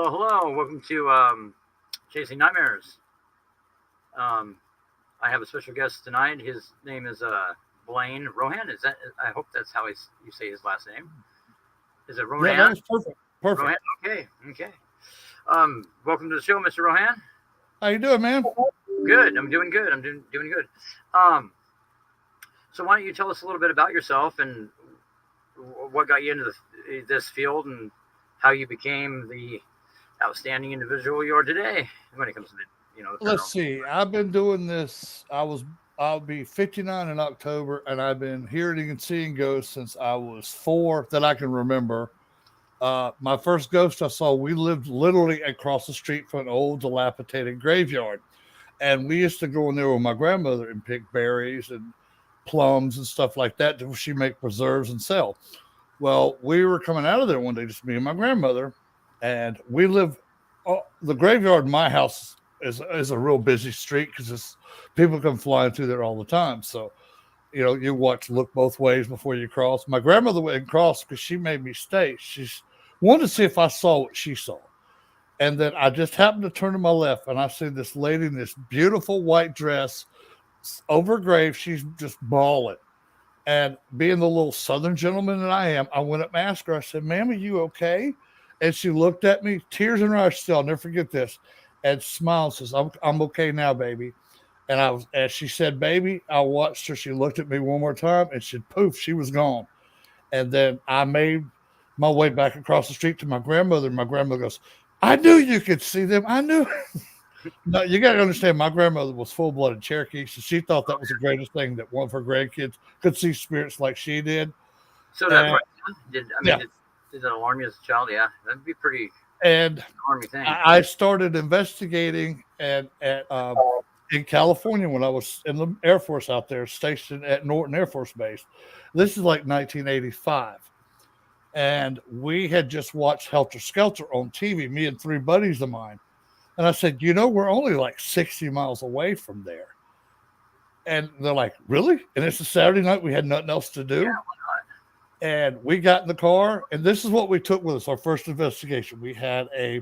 Hello. Welcome to Chasing Nightmares. I have a special guest tonight. His name is Blaine Rohan. Is that? I hope that's how you say his last name. Is it Rohan? Yeah, that was perfect. Perfect. Rohan? Okay. Welcome to the show, Mr. Rohan. How you doing, man? Good. I'm doing good. I'm doing good. So why don't you tell us a little bit about yourself and what got you into this field and how you became the outstanding individual you are today when it comes to Let's see. I've been doing this. I'll be 59 in October, and I've been hearing and seeing ghosts since I was 4 that I can remember. My first ghost I saw, we lived literally across the street from an old dilapidated graveyard. And we used to go in there with my grandmother and pick berries and plums and stuff like that. She make preserves and sell. Well, we were coming out of there one day, just me and my grandmother, and we live. The graveyard in my house is a real busy street because people come flying through there all the time. So, you look both ways before you cross. My grandmother went and crossed because she made me stay. She wanted to see if I saw what she saw. And then I just happened to turn to my left, and I see this lady in this beautiful white dress over a grave. She's just bawling. And being the little Southern gentleman that I am, I went up and asked her, I said, "Ma'am, are you okay?" And she looked at me, tears in her eyes still, I'll never forget this, and smiled and says, I'm okay now, baby. And as she said, baby, I watched her. She looked at me one more time, and poof, she was gone. And then I made my way back across the street to my grandmother, and my grandmother goes, "I knew you could see them. I knew." No, you got to understand, my grandmother was full-blooded Cherokee, so she thought that was the greatest thing that one of her grandkids could see spirits like she did. So did that alarm you as a child? Yeah, that'd be pretty alarming thing. I started investigating in California when I was in the Air Force out there, stationed at Norton Air Force Base. This is like 1985. And we had just watched Helter Skelter on TV, me and 3 buddies of mine. And I said, we're only like 60 miles away from there. And they're like, really? And it's a Saturday night. We had nothing else to do. Yeah, and we got in the car. And this is what we took with us, our first investigation. We had a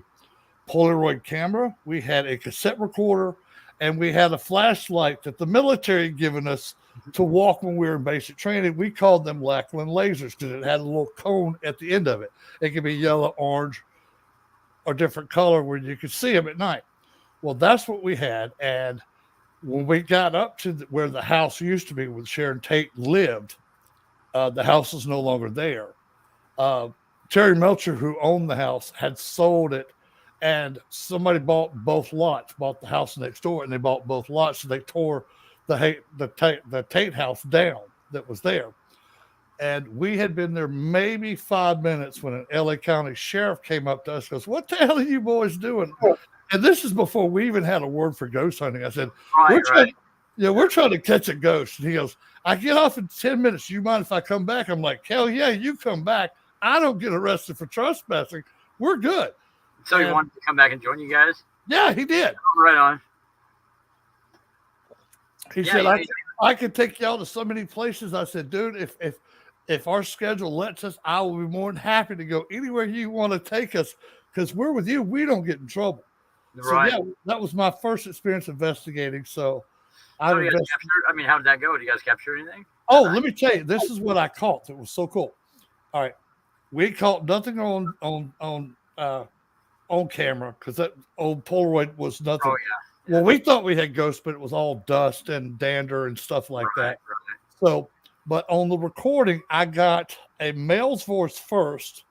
Polaroid camera. We had a cassette recorder. And we had a flashlight that the military had given us to walk when we were in basic training. We called them Lackland lasers because it had a little cone at the end of it. It could be yellow, orange, or different color where you could see them at night. Well, that's what we had. And when we got up to where the house used to be where Sharon Tate lived, the house is no longer there. Terry Melcher, who owned the house, had sold it, and somebody bought both lots, bought the house next door, and they bought both lots. So they tore the Tate house down that was there. And we had been there maybe 5 minutes when an LA County sheriff came up to us and goes, "What the hell are you boys doing?" And this is before we even had a word for ghost hunting. I said, we're trying to catch a ghost. And he goes, "I get off in 10 minutes. Do you mind if I come back?" I'm like, "Hell yeah, you come back. I don't get arrested for trespassing. We're good." So he wanted to come back and join you guys? Yeah, he did. Right on. He said, I could take y'all to so many places. I said, "Dude, if our schedule lets us, I will be more than happy to go anywhere you want to take us because we're with you. We don't get in trouble." Right. So, yeah, that was my first experience investigating. So, how did that go? Did you guys capture anything? Oh, let me tell you, this is what I caught. It was so cool. All right. We caught nothing on camera because that old Polaroid was nothing. Oh, yeah. Well, we thought we had ghosts, but it was all dust and dander and stuff like that. Right. So, but on the recording, I got a male's voice first.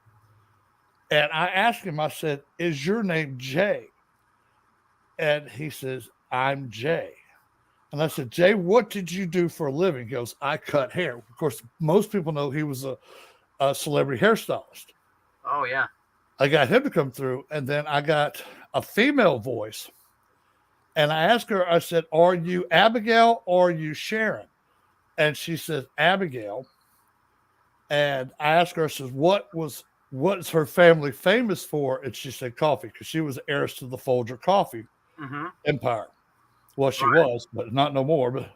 And I asked him, I said, "Is your name Jay?" And he says, "I'm Jay." And I said, "Jay, what did you do for a living?" He goes, "I cut hair." Of course, most people know he was a celebrity hairstylist. Oh, yeah. I got him to come through. And then I got a female voice. And I asked her, I said, "Are you Abigail or are you Sharon?" And she says, "Abigail." And I asked her, I says, what's her family famous for? And she said coffee, because she was heiress to the Folger coffee empire. Well, she was, but not no more. But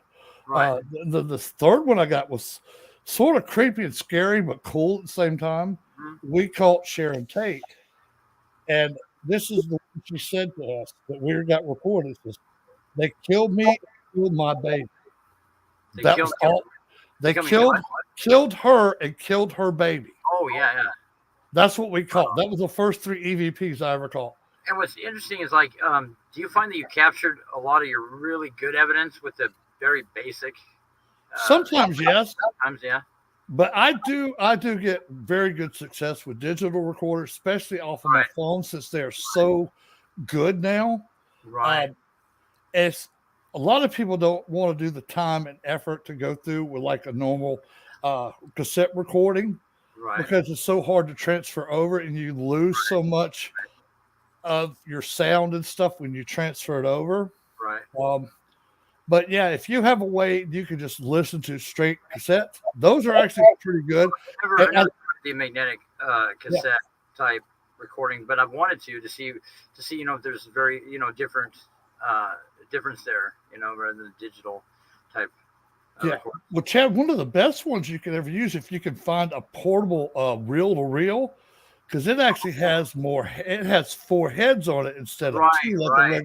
the third one I got was sort of creepy and scary, but cool at the same time. We caught Sharon Tate. And this is the one she said to us that we got recorded. Says, they killed me, killed my baby. They That killed was all. They killed me. What? killed her and killed her baby. Oh yeah, yeah. That's what we caught. That was the first 3 EVPs I ever caught. And what's interesting is like, do you find that you captured a lot of your really good evidence with the very basic? Sometimes yes. Sometimes yeah. But I do get very good success with digital recorders, especially off of my phone, since they're so good now. Right. It's a lot of people don't want to do the time and effort to go through with like a normal cassette recording, right. Because it's so hard to transfer over, and you lose so much of your sound and stuff when you transfer it over. Right. But yeah, if you have a way you can just listen to straight cassettes, those are actually pretty good. I've never the magnetic cassette type recording, but I've wanted to see if there's very different difference there, rather than digital type. Well, Chad, one of the best ones you can ever use if you can find a portable reel to reel, because it actually has more. It has 4 heads on it instead of 2. Like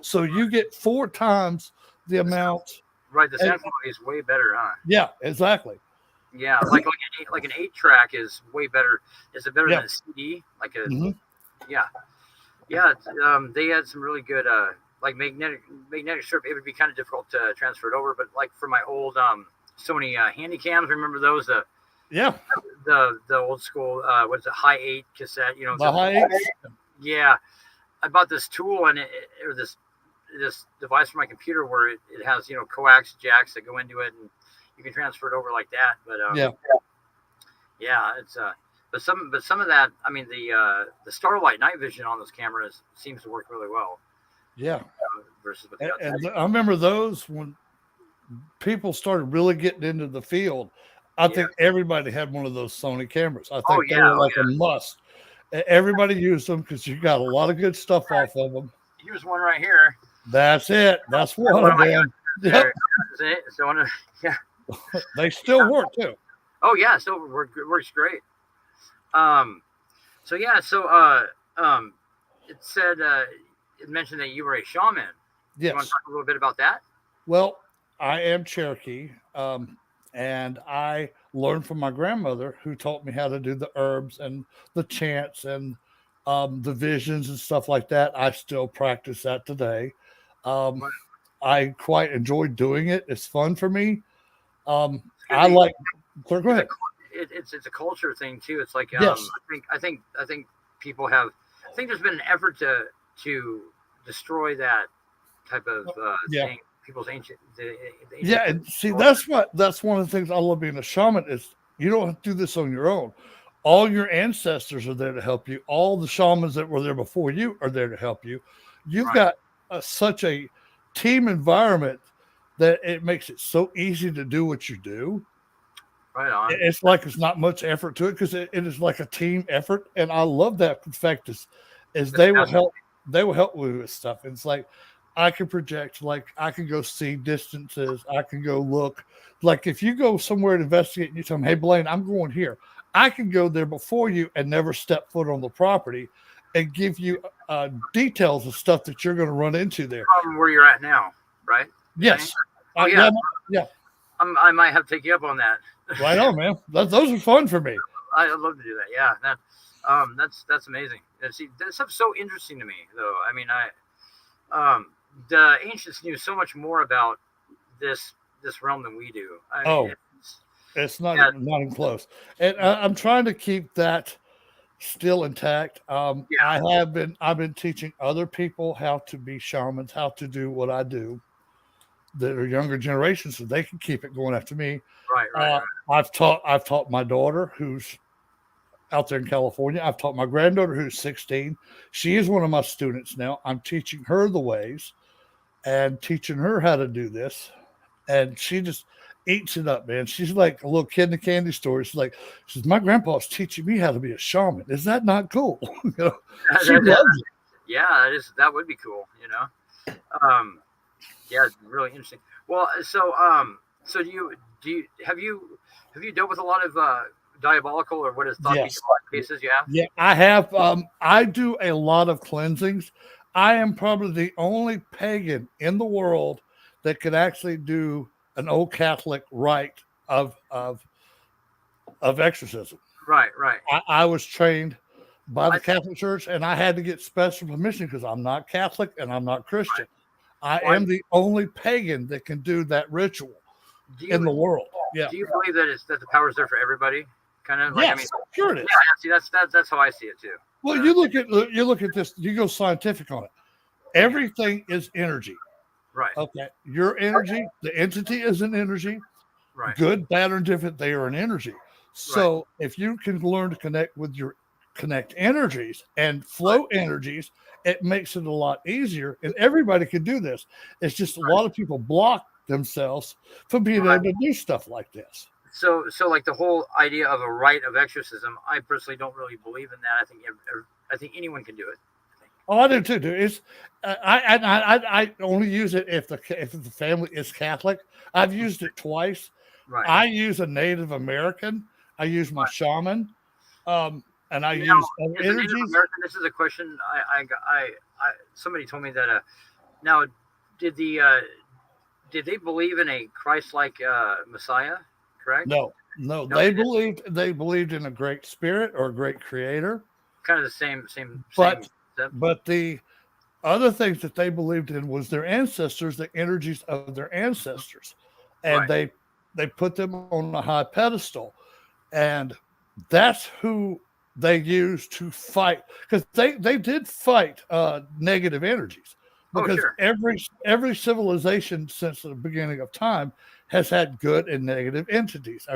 so you get 4 times the amount. Right, the sound quality is way better, huh? Yeah, exactly. Yeah, like an 8-track is way better. Is it better than a CD? Like a yeah. They had some really good like magnetic strip. It would be kind of difficult to transfer it over, but like for my old Sony Handycams, remember those? The old school what's it, high 8 cassette? The high 8. Yeah, I bought this tool and this device for my computer where it has coax jacks that go into it, and you can transfer it over like that. But it's but some of that, I mean, the Starlight night vision on those cameras seems to work really well. Yeah. Versus with and I remember those when people started really getting into the field. I think everybody had one of those Sony cameras. I think they were like a must. Everybody used them because you got a lot of good stuff off of them. Here's one right here. That's it. That's one of them. Yep. So, they still work too. Oh yeah, still works great. It said it mentioned that you were a shaman. Yes. You want to talk a little bit about that? Well, I am Cherokee, and I learned from my grandmother, who taught me how to do the herbs and the chants and the visions and stuff like that. I still practice that today. I quite enjoy doing it. It's fun for me. I like. Go ahead. It's a culture thing too. It's like I think people have. I think there's been an effort to destroy that type of thing. People's ancient. And see, that's one of the things I love being a shaman is you don't have to do this on your own. All your ancestors are there to help you. All the shamans that were there before you are there to help you. You've got such a team environment that it makes it so easy to do what you do. Right on. It's like it's not much effort to it because it is like a team effort, and I love that. In fact, is they will help. They will help me with stuff. It's like I can project, like I can go see distances. I can go look. Like if you go somewhere to investigate and you tell them, hey, Blaine, I'm going here. I can go there before you and never step foot on the property and give you details of stuff that you're going to run into there. From where you're at now, right? Yes. Yeah. I might have to take you up on that. Right on, man. Those are fun for me. I love to do that. Yeah. That's amazing. See, that stuff's so interesting to me, though. I mean, the ancients knew so much more about this realm than we do. I mean, it's not even close. And I'm trying to keep that still intact. I've been teaching other people how to be shamans, how to do what I do, that are younger generations, so they can keep it going after me. Right. I've taught my daughter, who's out there in California. I've taught my granddaughter, who's 16. She is one of my students now. I'm teaching her the ways and teaching her how to do this. And she just eats it up, man. She's like a little kid in a candy store. She's like, my grandpa's teaching me how to be a shaman. Is that not cool? She loves it. Yeah, that would be cool, really interesting. Well, so do you have you dealt with a lot of diabolical, or what is thought to be cases you have? Yeah, I have. I do a lot of cleansings. I am probably the only pagan in the world that could actually do an old Catholic rite of exorcism. Right. I was trained by the I, Catholic Church, and I had to get special permission because I'm not Catholic and I'm not Christian. I well, am the only pagan that can do that ritual in the world. Yeah. Do you believe that the power is there for everybody? Kind of like Yes, I mean, sure it is. yeah. See, that's how I see it too. Well, you look at this. You go scientific on it. Everything is energy. Right. Okay. Your energy, the entity is an energy. Right. Good, bad, or indifferent, they are an energy. So if you can learn to connect energies and flow energies, it makes it a lot easier. And everybody can do this. It's just a lot of people block themselves from being able to do stuff like this. So like the whole idea of a rite of exorcism, I personally don't really believe in that. I think anyone can do it. Oh, I do too, dude. It's I only use it if the family is Catholic. I've used it twice. Right. I use a Native American. I use my shaman, and I use other energies. This is a question I somebody told me that. Now, did they believe in a Christ-like Messiah? Correct? No. They believed in a great spirit or a great creator. Kind of the same. But the other things that they believed in was their ancestors, the energies of their ancestors, and they put them on a high pedestal, and that's who they used to fight, because they did fight negative energies, because every civilization since the beginning of time has had good and negative entities.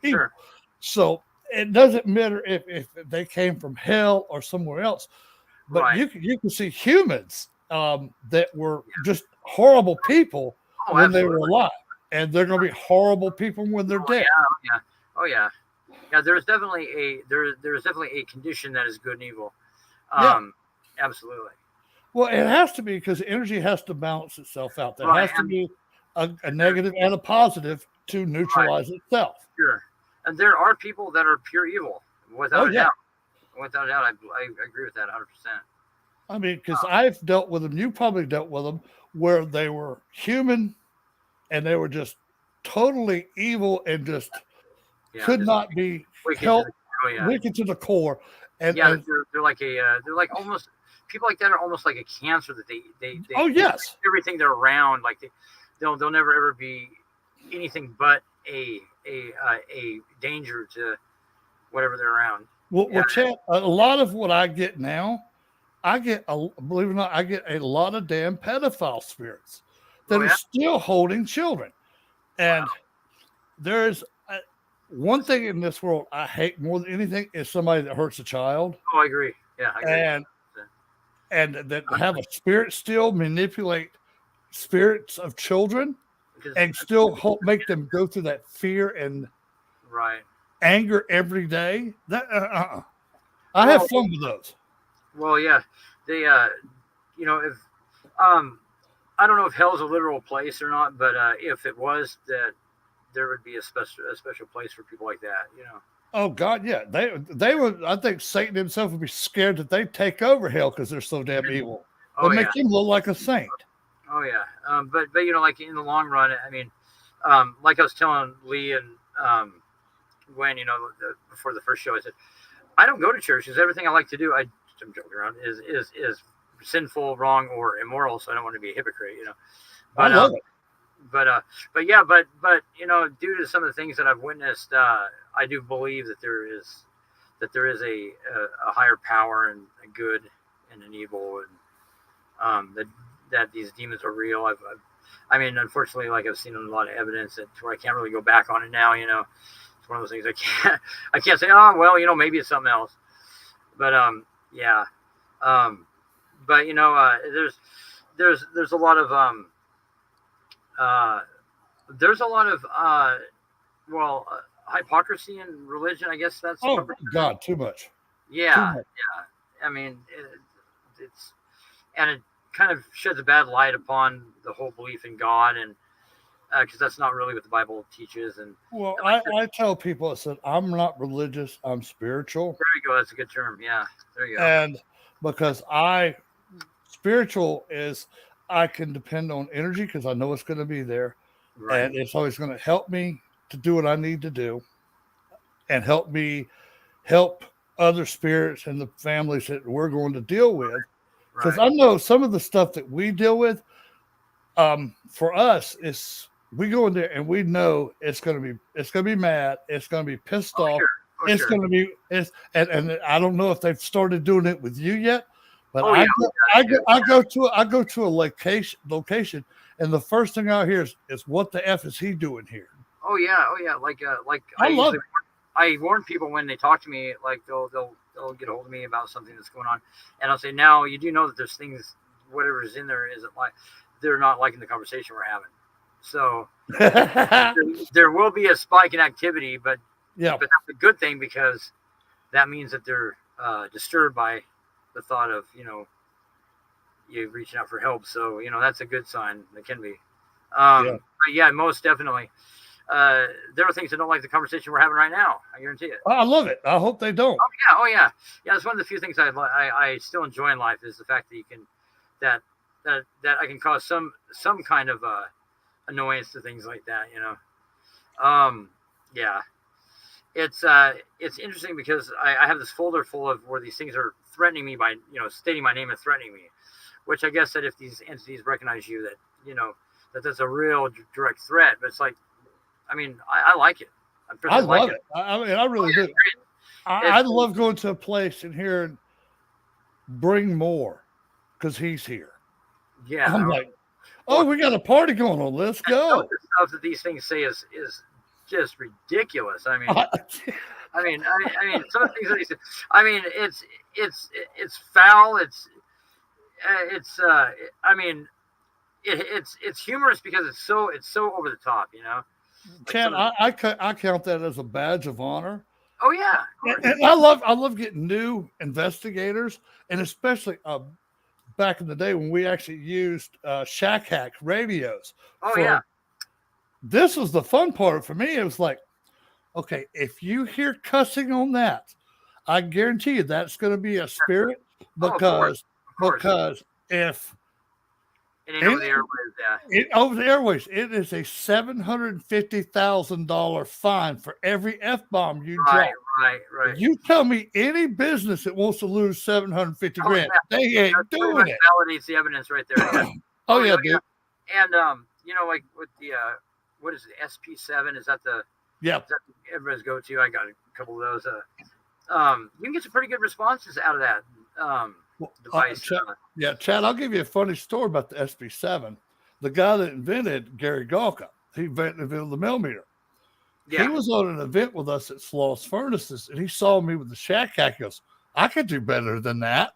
Sure. So it doesn't matter if they came from hell or somewhere else, but you can see humans that were just horrible people when they were alive, and they're going to be horrible people when they're dead. Yeah. There's definitely a condition that is good and evil. Absolutely. Well, it has to be, because energy has to balance itself out. There has to be a negative and a positive to neutralize itself. Sure. And there are people that are pure evil, without a doubt. Without a doubt, I agree with that 100%. I mean, because I've dealt with them. You probably dealt with them where they were human and they were just totally evil and just could not be helped, wicked to the core. And they're like almost, people like that are almost like a cancer that they everything they're around, like they'll never ever be anything but a danger to whatever they're around. Well, Chad, a lot of what I get now, believe it or not, I get a lot of damn pedophile spirits that are still holding children. And there's one thing in this world I hate more than anything is somebody that hurts a child. Oh, I agree. Yeah, I agree. And that have a spirit still manipulate spirits of children and still make them go through that fear and anger every day. That I have fun with those. Well, yeah, they if I don't know if hell's a literal place or not, but if it was, that there would be a special place for people like that, Oh God, yeah, they would. I think Satan himself would be scared that they take over hell because they're so damn evil. They make him look like a saint. Oh yeah, but like in the long run, I mean, like I was telling Lee and when before the first show, I said I don't go to church because everything I like to do, I'm joking around, is sinful, wrong, or immoral. So I don't want to be a hypocrite, But I love it. But due to some of the things that I've witnessed, I do believe that there is a higher power and a good and an evil, and that these demons are real. I mean, unfortunately, like I've seen a lot of evidence that where I can't really go back on it now. It's one of those things I can't say. Oh well, maybe it's something else. But there's a lot of hypocrisy in religion. I guess that's God, too much. Yeah. I mean, it kind of sheds a bad light upon the whole belief in God, and because that's not really what the Bible teaches. And Well, like, I tell people, I said, I'm not religious, I'm spiritual. there you go. That's a good term. Yeah, there you go. And because spiritual is, I can depend on energy because I know it's going to be there. Right. And it's always going to help me to do what I need to do and help me help other spirits and the families that we're going to deal with. Because I know some of the stuff that we deal with, for us, is we go in there and we know it's going to be mad, it's going to be pissed off, it's going to be and I don't know if they've started doing it with you yet, but I go to a location, and the first thing I hear is what the F is he doing here? Oh yeah, like I warn people when they talk to me, like they'll get a hold of me about something that's going on, and I'll say, now you do know that there's things, whatever is in there isn't like, they're not liking the conversation we're having. So there will be a spike in activity, but that's a good thing, because that means that they're disturbed by the thought of, you reaching out for help. So, that's a good sign. It can be. But yeah, most definitely. There are things that don't like the conversation we're having right now. I guarantee it. I love it. I hope they don't. Oh yeah. It's one of the few things I still enjoy in life, is the fact that you can, that I can cause some kind of annoyance to things like that. Yeah. It's interesting because I have this folder full of where these things are threatening me by, stating my name and threatening me, which I guess that if these entities recognize you, that that's a real direct threat. But it's like, I like it. I love it. I really do. I love going to a place and hearing bring more, because he's here. Yeah. I'm like, we got a party going on. Let's go. The stuff that these things say is just ridiculous. Some of the things that he said. It's foul. It's humorous because it's so over the top. Chad, I count that as a badge of honor. Oh yeah, and I love getting new investigators, and especially back in the day when we actually used shack hack radios. This was the fun part for me. It was like, okay, if you hear cussing on that, I guarantee you that's going to be a spirit, because if it ain't over the airways, over the airways, it is a $750,000 fine for every F-bomb you drop. Right. You tell me any business that wants to lose $750,000, they ain't doing it. Validates the evidence right there. Dude. And like with the what is it, SP7? Is that the everybody's go to? I got a couple of those. You can get some pretty good responses out of that device. Chad, I'll give you a funny story about the SP7. The guy that invented Gary Galka, he invented the millimeter. Yeah. He was on an event with us at Sloss Furnaces, and he saw me with the shack hack. He goes, I could do better than that.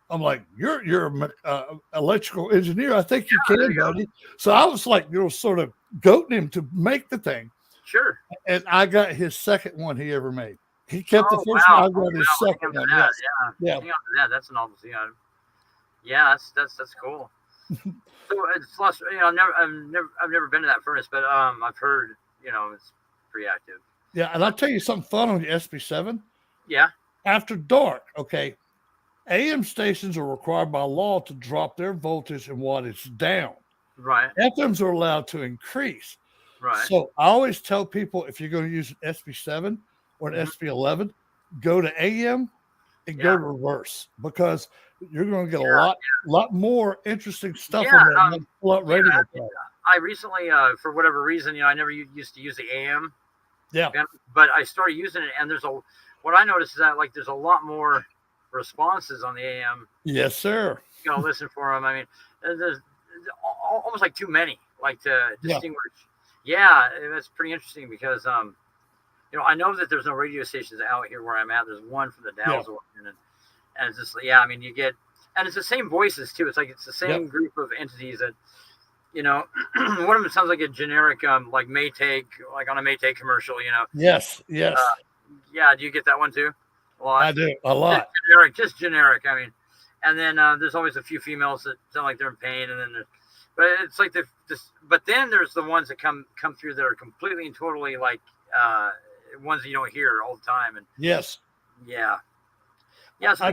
I'm like, you're an electrical engineer. I think you can, buddy. So I was like, sort of goating him to make the thing. Sure. And I got his second one he ever made. He kept the first one. I got his second one. Yeah. That's an novelty. Yeah, that's cool. So it's less. I've never been to that furnace, but I've heard it's pretty active. Yeah, and I'll tell you something fun on the SP7. Yeah. After dark, okay, AM stations are required by law to drop their voltage and wattage down. Right. FMs are allowed to increase. Right. So I always tell people, if you're going to use an SP7 or an SP11, go to AM and go to reverse, because you're going to get a lot more interesting stuff on that radio. I recently, for whatever reason, I never used to use the AM. Yeah. But I started using it, and what I noticed is that there's a lot more responses on the AM. Yes, sir. Listen for them. There's almost like too many, to distinguish. Yeah, that's pretty interesting because I know that there's no radio stations out here where I'm at. There's one from the Dalles, and it's just you get, and it's the same voices too. It's the same group of entities that one of them sounds like a generic like Maytag, like on a Maytag commercial. Yes. Yeah, do you get that one too? Well, I do a lot. Just generic. And then there's always a few females that sound like they're in pain, and then But it's like but then there's the ones that come through that are completely and totally like ones that you don't hear all the time. And yes, yeah. So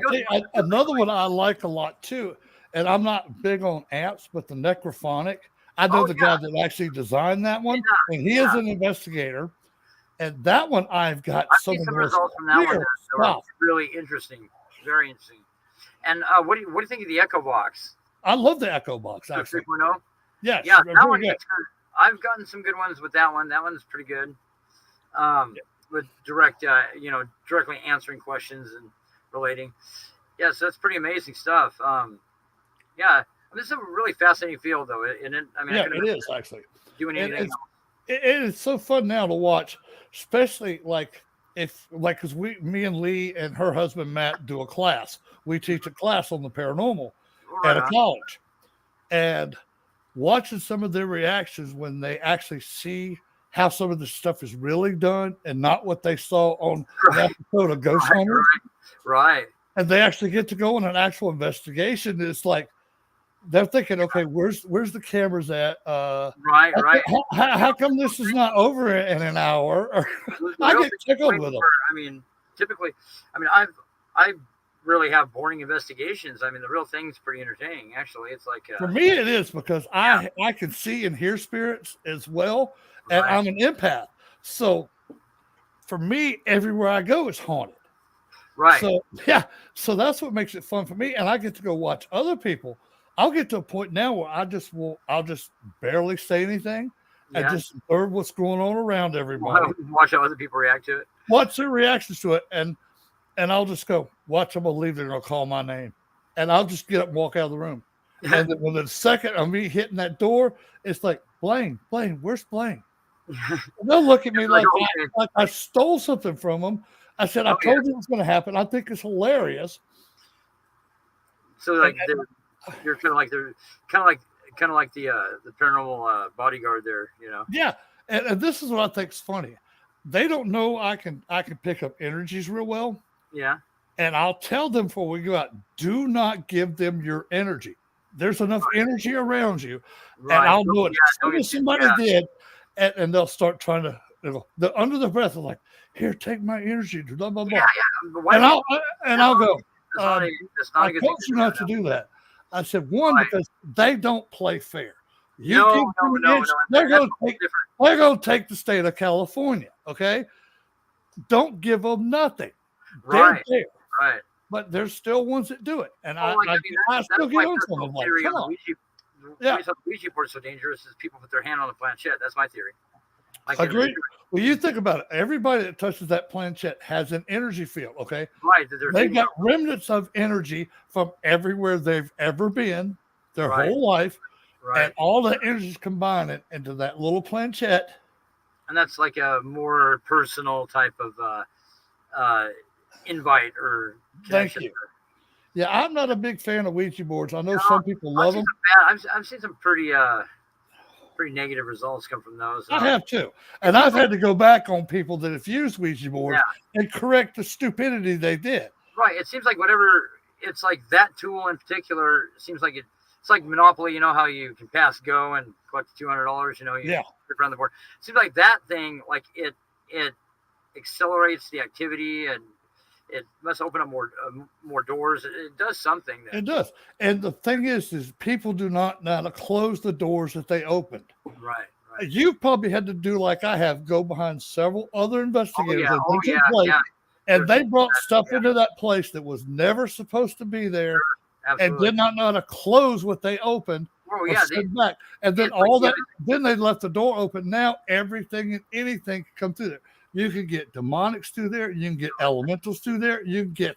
another one I like a lot too, and I'm not big on amps, but the necrophonic. I know the guy that actually designed that one, and he is an investigator. And that one I've seen some results from that one that were really interesting, very interesting. And what do you think of the Echo Box? I love the Echo Box. Actually, 3.0. Yes, yeah, that one. I've gotten some good ones with that one. That one's pretty good. With directly answering questions and relating. Yeah, so that's pretty amazing stuff. This is a really fascinating field, though. It is actually doing anything. It is so fun now to watch, especially because me and Lee and her husband Matt do a class. We teach a class on the paranormal at a college, and watching some of their reactions when they actually see how some of the stuff is really done and not what they saw on an episode of Ghost Hunters. Right. And they actually get to go on an actual investigation. It's like they're thinking, okay, where's the cameras at? Right. How come this is not over in an hour? Or, I get tickled with them. Typically, I really have boring investigations. The real thing's pretty entertaining. Actually, it's like for me, it is because I can see and hear spirits as well, and I'm an empath. So for me, everywhere I go is haunted. Right. So that's what makes it fun for me, and I get to go watch other people. I'll get to a point now where I'll just barely say anything and just observe what's going on around everybody. Watch how other people react to it. Watch their reactions to it, and I'll just go, watch them, I'll leave there and I'll call my name. And I'll just get up and walk out of the room. And then when the second of me hitting that door, it's like, Blaine, where's Blaine? They'll look at me like I stole something from them. I said, I told you it was going to happen. I think it's hilarious. So you're kind of like the paranormal bodyguard there, you know? Yeah, and this is what I think is funny. They don't know I can pick up energies real well. Yeah. And I'll tell them before we go out, do not give them your energy. There's enough energy around you, and I'll know it. Somebody did, and they'll start trying to. They're under the breath, like, here, take my energy. Blah blah blah. Yeah. And I'll go. I told you not to do that. I said, because they don't play fair. They're going to take the state of California. Okay, don't give them nothing. Right. They're there. Right. But there's still ones that do it, and I still get on some of them. Like, come on. The Ouija board is so dangerous is people put their hand on the planchette. That's my theory. Agreed. Well, you think about it. Everybody that touches that planchette has an energy field, okay? Right. They've got remnants of energy from everywhere they've ever been, their whole life, and all the energies combined into that little planchette. And that's like a more personal type of invite or connection. Thank you. Yeah, I'm not a big fan of Ouija boards. I know some people love them. I've seen some pretty negative results come from those. I have too. And I've had to go back on people that have used Ouija boards and correct the stupidity they did. Right. It seems like it's like that tool in particular, seems like it's like Monopoly. You know how you can pass go and collect $200, you flip around the board. It seems like that thing, like it accelerates the activity and it must open up more doors. It does something. It does. And the thing is people do not know how to close the doors that they opened. Right. You probably had to do like I have, go behind several other investigators and they brought stuff into that place that was never supposed to be there and did not know how to close what they opened. Oh yeah, back. And then then they left the door open. Now everything and anything can come through there. You can get demonics through there. You can get elementals through there. You can get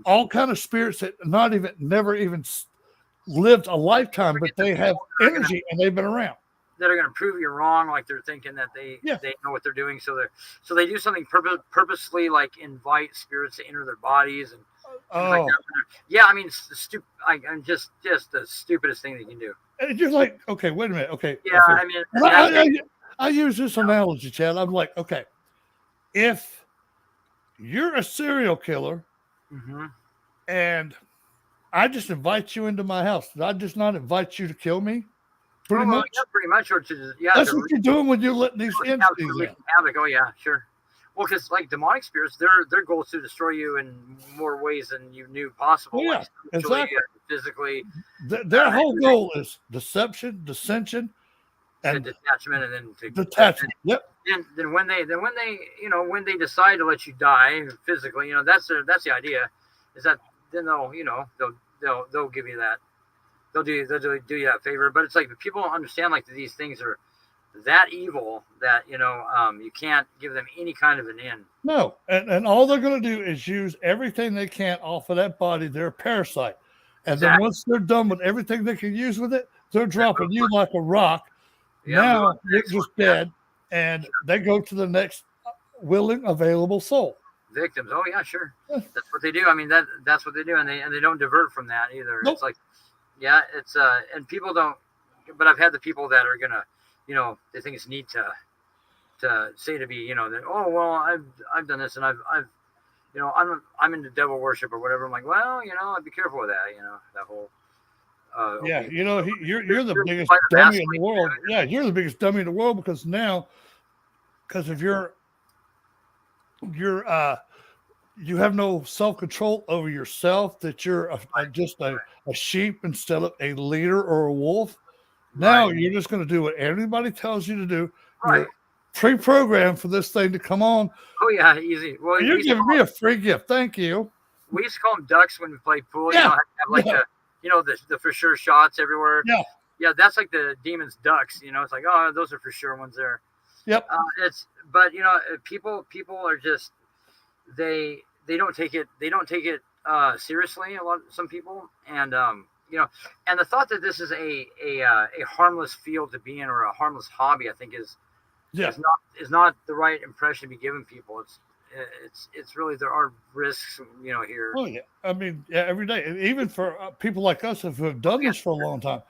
all kind of spirits that never even lived a lifetime, but they have energy and they've been around. That are going to prove you wrong, like they're thinking that they know what they're doing, so they do something purposely, like invite spirits to enter their bodies and like that. Yeah, I mean, I'm just the stupidest thing they can do. And you're like, okay, wait a minute, okay. Yeah, I mean, I use this analogy, Chad. I'm like, okay, if you're a serial killer and I just invite you into my house. Did I just not invite you to kill me? Pretty much. Yeah, pretty much. Or to That's what you're doing when you're letting these entities in. Havoc. Oh yeah, sure. Well, because like demonic spirits, their goal is to destroy you in more ways than you knew possible. Yeah, like exactly. Physically. Their whole goal is deception, dissension, and detachment, and then detachment. Yep. Then when they when they decide to let you die physically, that's the idea, is that then they'll give you that. They'll do you that favor. But it's like people don't understand like that these things are that evil that you can't give them any kind of an end. No, and all they're going to do is use everything they can off of that body. They're a parasite, and then once they're done with everything they can use with it, they're dropping you like a rock. Now you're just dead, and they go to the next willing, available soul. Victims. Oh yeah, sure. That's what they do. I mean that's what they do, and they don't divert from that either. Nope. It's like, yeah, it's and people don't. But I've had the people that are gonna, they think it's neat to say to be, that, oh well, I've done this, and I've I'm into devil worship or whatever. I'm like, well, I'd be careful with that, that whole. Yeah, okay. You're the biggest dummy in the world. Yeah, you're the biggest dummy in the world because of you have no self-control over yourself, that you're just a sheep instead of a leader or a wolf. Now you're just going to do what everybody tells you to do. Right. You're pre-programmed for this thing to come on. Oh yeah, easy. Well, you're giving me a free gift. Thank you. We used to call them ducks when we played pool. Yeah. The for sure shots everywhere. Yeah. Yeah, that's like the demon's ducks. It's like, oh, those are for sure ones there. Yep. But people are just they don't take it seriously. Some people, and and the thought that this is a harmless field to be in, or a harmless hobby, I think is not the right impression to be giving people. It's really, there are risks, here. Oh yeah, I mean, every day, even for people like us who have done this for a long time.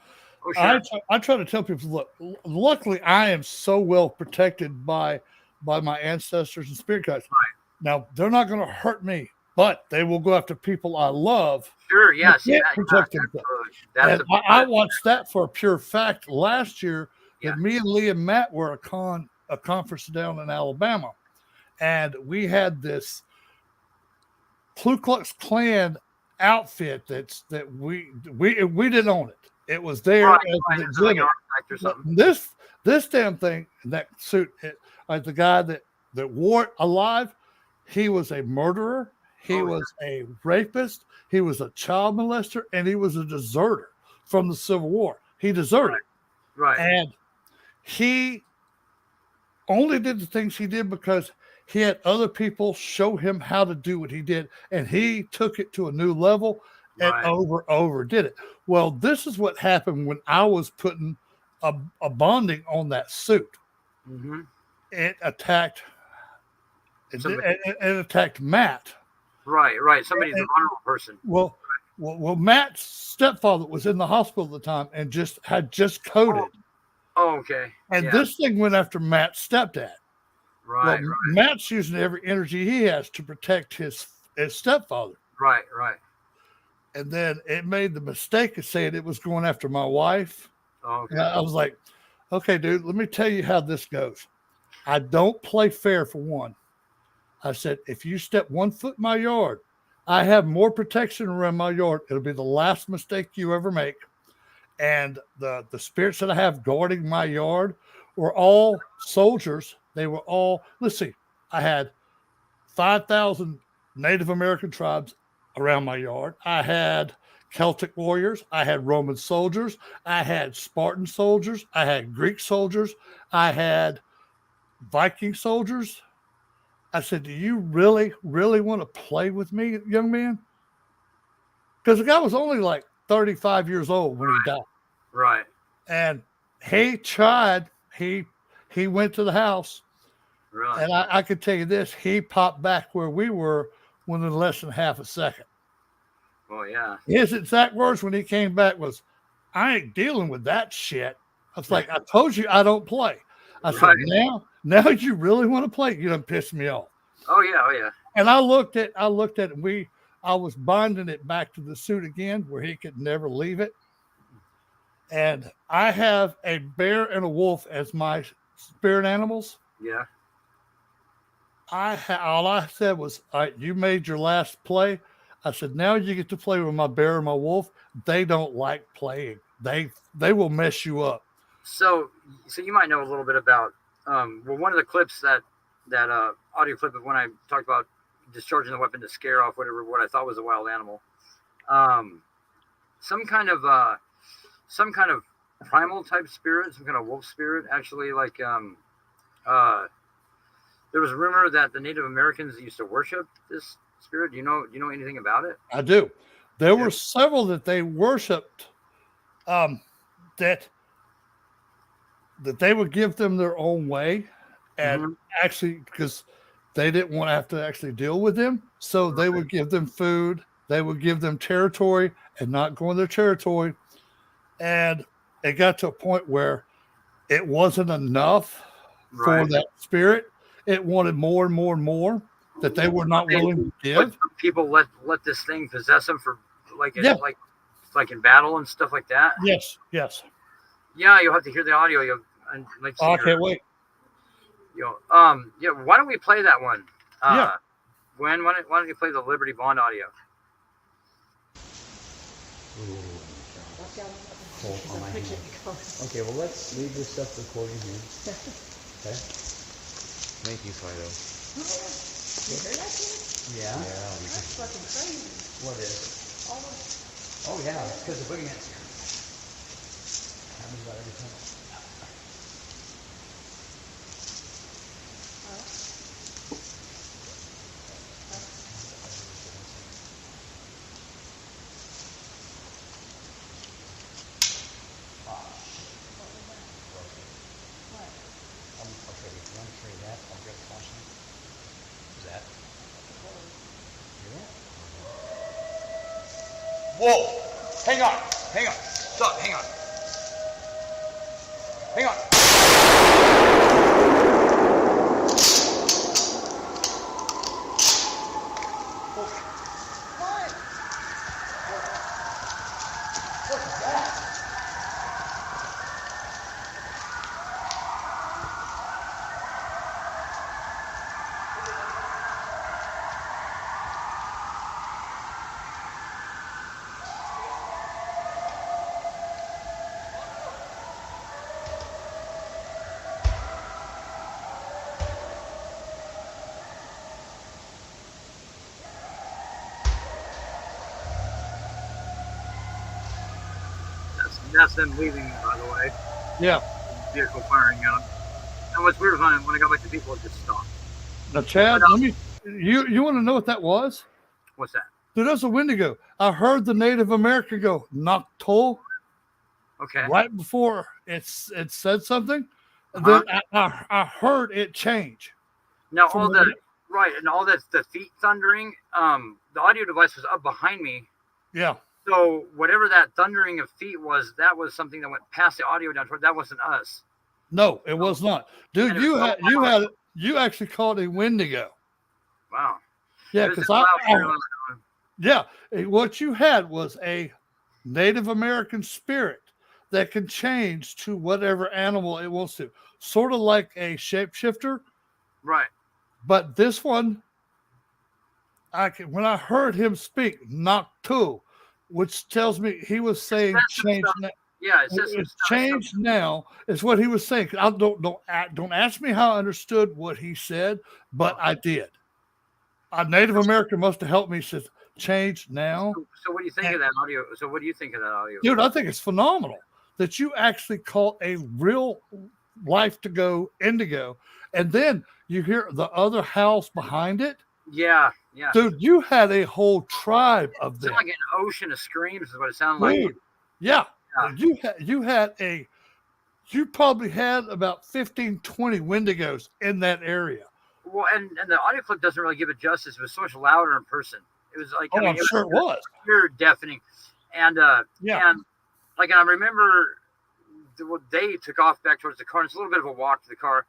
Oh, sure. I try to tell people, look, luckily I am so well protected by my ancestors and spirit guides. Right. Now they're not going to hurt me, but they will go after people I love. Sure, yes. I watched that for a pure fact last year. That me and Lee and Matt were a conference down in Alabama, and we had this Ku Klux Klan outfit that we didn't own it. It was there as an exhibit. This damn thing, that suit, like the guy that wore it alive, he was a murderer, he was a rapist, he was a child molester, and he was a deserter from the Civil War. He deserted. Right. And he only did the things he did because he had other people show him how to do what he did, and he took it to a new level and overdid it. Well, this is what happened when I was putting a bonding on that suit. Mm-hmm. It attacked Matt. Right. Somebody's a vulnerable person. Well, Matt's stepfather was in the hospital at the time and had just coded. Oh, okay. And this thing went after Matt's stepdad. Right. Matt's using every energy he has to protect his stepfather. Right. And then it made the mistake of saying it was going after my wife. Okay. And I was like, okay, dude, let me tell you how this goes. I don't play fair, for one. I said, if you step 1 foot in my yard, I have more protection around my yard. It'll be the last mistake you ever make. And the spirits that I have guarding my yard were all soldiers. They were all, let's see, I had 5,000 Native American tribes around my yard. I had Celtic warriors. I had Roman soldiers. I had Spartan soldiers. I had Greek soldiers. I had Viking soldiers. I said, do you really, really want to play with me, young man? Because the guy was only like 35 years old when he died. Right. And he tried, he went to the house. Really? And I could tell you this, he popped back where we were within less than half a second. Oh, yeah. His exact words when he came back was, I ain't dealing with that shit. I was like, I told you I don't play. I said, now you really want to play? You done pissed me off. Oh, yeah. And I looked at it. I was binding it back to the suit again where he could never leave it. And I have a bear and a wolf as my spirit animals. Yeah. All I said was, all right, you made your last play. I said, now you get to play with my bear and my wolf. They don't like playing. They will mess you up. So you might know a little bit about one of the clips that audio clip of when I talked about discharging the weapon to scare off what I thought was a wild animal. Some kind of primal type spirit, some kind of wolf spirit, actually, like there was a rumor that the Native Americans used to worship this spirit. Do you know anything about it? I do. There were several that they worshipped, that they would give them their own way, and actually, because they didn't want to have to actually deal with them, so they would give them food, they would give them territory, and not go in their territory. And it got to a point where it wasn't enough for that spirit. It wanted more and more and more that they were not willing to give. People let this thing possess them for like in battle and stuff like that. Yes. Yeah, you'll have to hear the audio. I can't wait. Why don't we play that one? Yeah. Why don't you play the Liberty Bond audio? Okay, well, let's leave this stuff recording here. Okay? Thank you, Fido. You heard that shit? Yeah. That's fucking crazy. What is? Oh, yeah, it's because the boogeyman's here. Happens about every time. Whoa! Hang on! Stop, hang on! That's them leaving, by the way. Yeah. Vehicle firing out. And what's weird is when I got back to people, it just stopped. Now, Chad, you want to know what that was? What's that? Dude, that's a Wendigo. I heard the Native American go, Noctol. Okay. Right before it said something. Then I heard it change. Now, all that's the feet thundering, the audio device was up behind me. Yeah. So whatever that thundering of feet was, that was something that went past the audio down toward. That wasn't us. No, it was not, dude. You actually called a Wendigo. Wow. Yeah, because what you had was a Native American spirit that can change to whatever animal it wants to, sort of like a shapeshifter. Right. But this one, when I heard him speak, Noctu, which tells me he was saying change now. Yeah, it's change now is what he was saying. Don't ask me how I understood what he said, but I did. A Native American must have helped me. Says change now. So what do you think of that audio? Dude? I think it's phenomenal that you actually caught a real life to go indigo, and then you hear the other house behind it. Yeah. Dude, you had a whole tribe of them. It's like an ocean of screams is what it sounded like. Yeah. You probably had about 15, 20 Wendigos in that area. Well, and the audio clip doesn't really give it justice. It was so much louder in person. It was like, I'm sure it was. Pure deafening. And I remember they took off back towards the car. And it's a little bit of a walk to the car.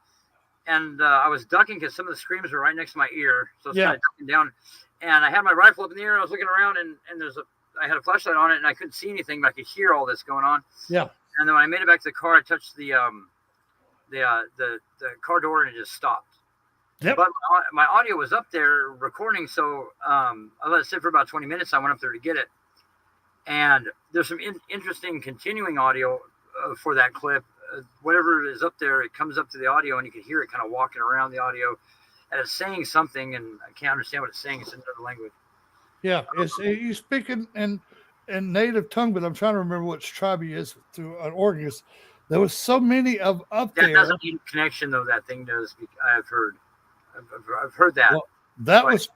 I was ducking because some of the screams were right next to my ear, so I was Yeah. kind of ducking down. And I had my rifle up in the air. I was looking around, and I had a flashlight on it, and I couldn't see anything, but I could hear all this going on. Yeah. And then when I made it back to the car, I touched the car door, and it just stopped. Yep. But my audio was up there recording, so I let it sit for about 20 minutes. I went up there to get it, and there's some interesting continuing audio for that clip. Whatever is up there, it comes up to the audio, and you can hear it kind of walking around the audio, and it's saying something, and I can't understand what it's saying. It's in another language. Yeah, he's speaking in native tongue, but I'm trying to remember which tribe he is through an Oregon. There was so many of up That there. doesn't need connection, though. That thing does. I've heard that. Well, that was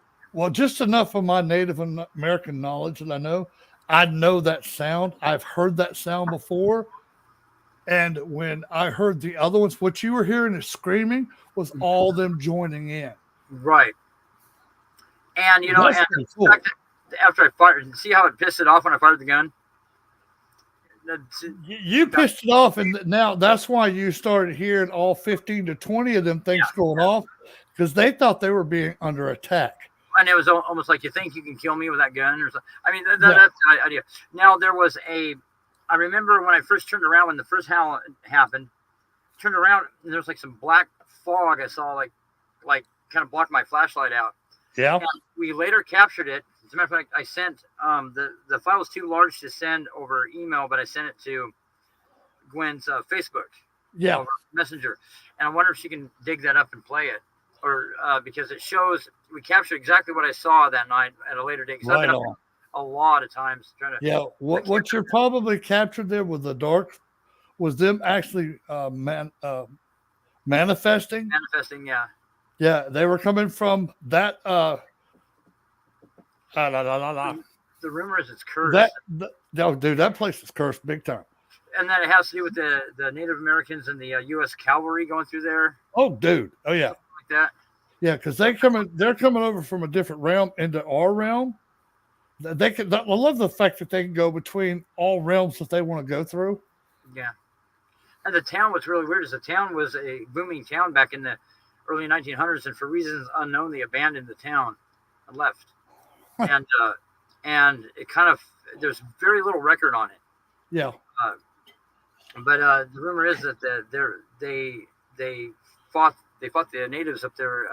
just enough of my Native American knowledge that I know that sound. I've heard that sound before. And when I heard the other ones, what you were hearing is screaming was all them joining in. Right. And, you know, That's and pretty cool. the fact that after I fired, see how it pissed it off when I fired the gun? You pissed it off, and now that's why you started hearing all 15 to 20 of them things going off, because they thought they were being under attack. And it was almost like, you think you can kill me with that gun or something. I mean, that's the idea. Now, I remember when I first turned around, when the first howl happened, turned around, and there was like some black fog I saw, like kind of blocked my flashlight out. Yeah. And we later captured it. As a matter of fact, I sent the file was too large to send over email, but I sent it to Gwen's Facebook, over Messenger, and I wonder if she can dig that up and play it, or because it shows we captured exactly what I saw that night at a later date. Right, I've been up a lot of times trying to. Yeah, what you're probably captured there with the dark was them actually manifesting. Manifesting, yeah. Yeah, they were coming from that. The rumor is it's cursed. Dude, that place is cursed big time. And then it has to do with the Native Americans and the U.S. cavalry going through there. Oh, dude. Oh, yeah. Something like that. Yeah, because they're coming over from a different realm into our realm. I love the fact that they can go between all realms that they want to go through. Yeah. And the town was really weird. The town was a booming town back in the early 1900s, and for reasons unknown, they abandoned the town and left. And it kind of, there's very little record on it. Yeah. But the rumor is that they fought the natives up there.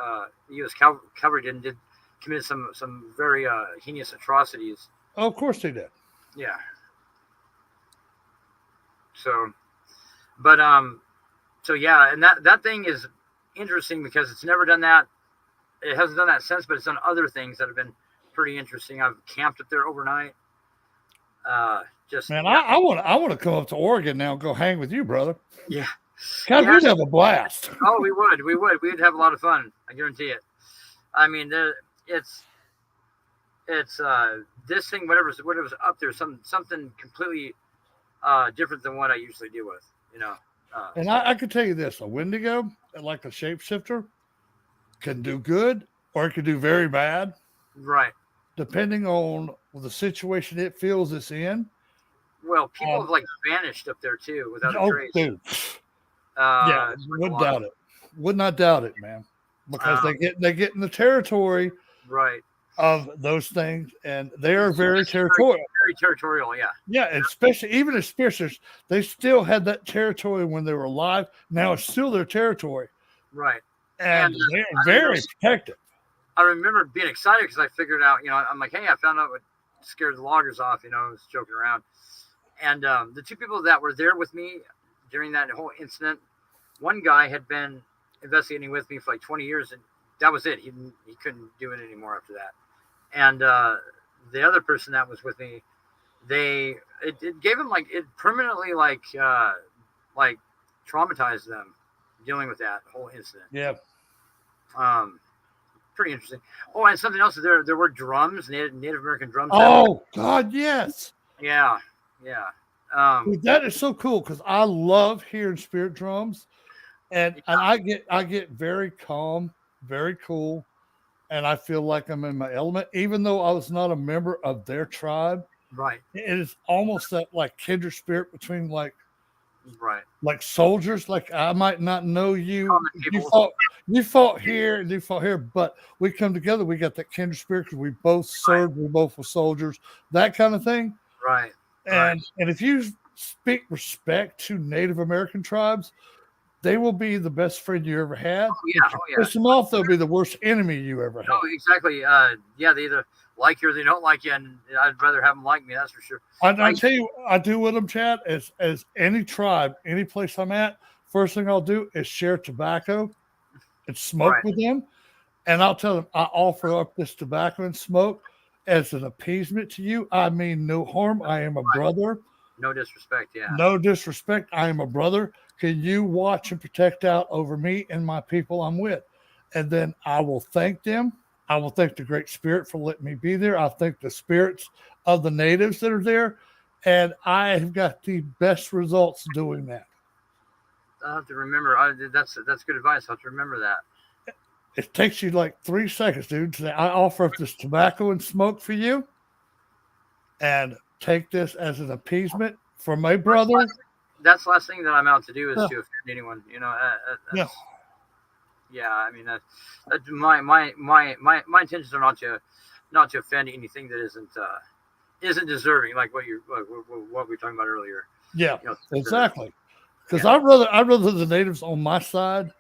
The U.S. cavalry did commit some very heinous atrocities. Oh, of course they did. Yeah. So, but yeah, and that thing is interesting because it's never done that. It hasn't done that since, but it's done other things that have been pretty interesting. I've camped up there overnight. I want to come up to Oregon now and go hang with you, brother. Yeah. God, we'd have a blast. Oh, we would. We'd have a lot of fun. I guarantee it. I mean, it's this thing, whatever's up there, something completely different than what I usually deal with, you know. And I can tell you this: a Wendigo, like a shapeshifter, can do good or it can do very bad, right? Depending on the situation it feels it's in. Well, people have like vanished up there too without a trace. Dude. Wouldn't doubt it. Would not doubt it, man, because they get in the territory, right, of those things, and they are very territorial. Very territorial, yeah. Yeah, especially even as spirits, they still had that territory when they were alive. Now it's still their territory, right? And they're very protective. I remember being excited because I figured out, you know, I'm like, hey, I found out what scared the loggers off. You know, I was joking around, and the two people that were there with me during that whole incident, one guy had been investigating with me for like 20 years, and that was it. He couldn't do it anymore after that. And the other person that was with me, it gave him like, it permanently like traumatized them dealing with that whole incident. Yeah. Pretty interesting. Oh, and something else, there were drums, Native American drums. Oh God, yes. Yeah. Dude, that is so cool because I love hearing spirit drums, and I get very calm, very cool, and I feel like I'm in my element, even though I was not a member of their tribe. Right. It is almost that like kindred spirit between like Right. Like soldiers, like I might not know you. Common You people. fought here, and you fought here, but we come together. We got that kindred spirit because we both served. We both were soldiers. That kind of thing. Right. And if you speak respect to Native American tribes, they will be the best friend you ever had. Oh, yeah. If you Oh, yeah. piss them off, they'll be the worst enemy you ever had. No, exactly. Yeah, they either like you or they don't like you, and I'd rather have them like me. That's for sure. I tell you, I do with them, Chad. As any tribe, any place I'm at, first thing I'll do is share tobacco and smoke with them, and I'll tell them I offer up this tobacco and smoke as an appeasement to you. I mean no harm. I am a brother. No disrespect. Yeah. No disrespect. I am a brother. Can you watch and protect out over me and my people I'm with? And then I will thank them. I will thank the Great Spirit for letting me be there. I thank the spirits of the natives that are there. And I have got the best results doing that. I have to remember. That's good advice. I have to remember that. It takes you like 3 seconds, dude, to say, I offer up this tobacco and smoke for you. And take this as an appeasement for my brother. That's the last thing that I'm out to do is to offend anyone. You know. Yeah. I mean, that's my intentions are not to offend anything that isn't deserving, like what we were talking about earlier. Yeah, exactly. Because I'd rather the natives on my side,